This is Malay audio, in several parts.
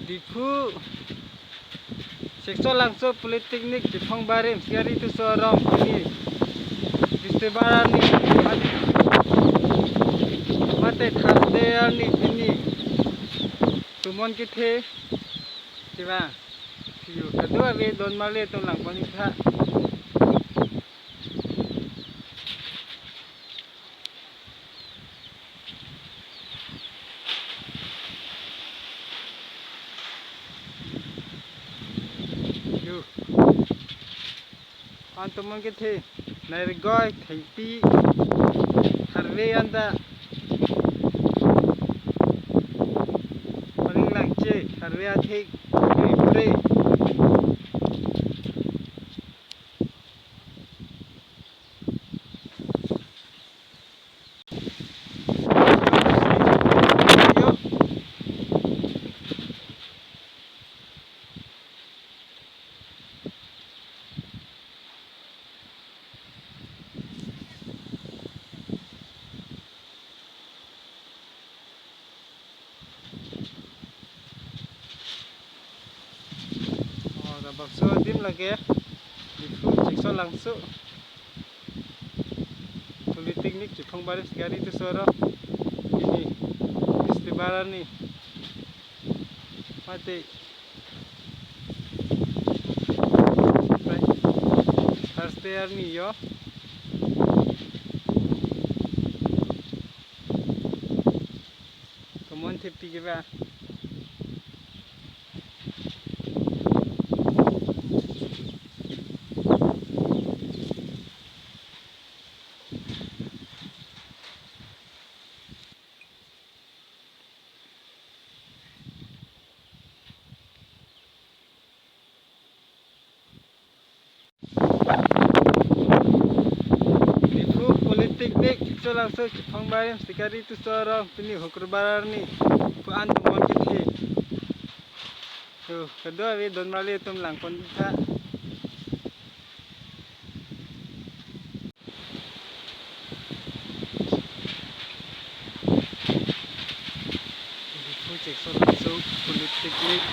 Dipu seksual langsung politeknik Jepang Barim sekali itu seorang ini istimewa ni mate khasdean ni ini tumon kithe tiba tiu kedua we don male tu lang panitha teman kita nergoi thaipi harve anda paling langce harve athik pure bakso dim lagi Dipu seksual langsung politeknik Jepang Barim sekali itu seorang ini istimewa ni mati khasdean ni yo teman tepi kita teknik seksual langsung Jepang Barim sekali itu seorang ini hukum barar ni puan teman kita tu kedua we don male tu lang konta Dipu seksual langsung politeknik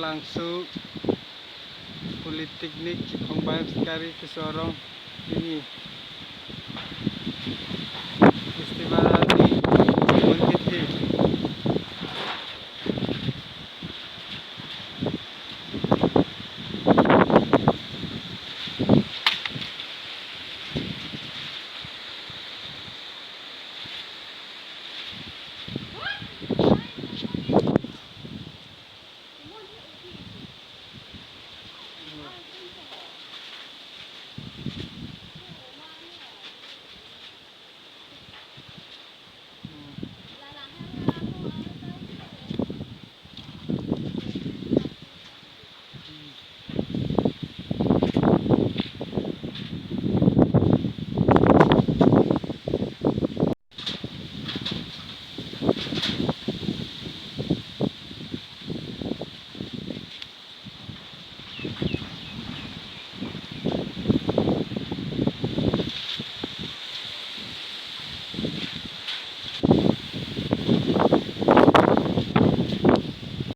langsung politeknik Jepang Barim sekali itu seorang ini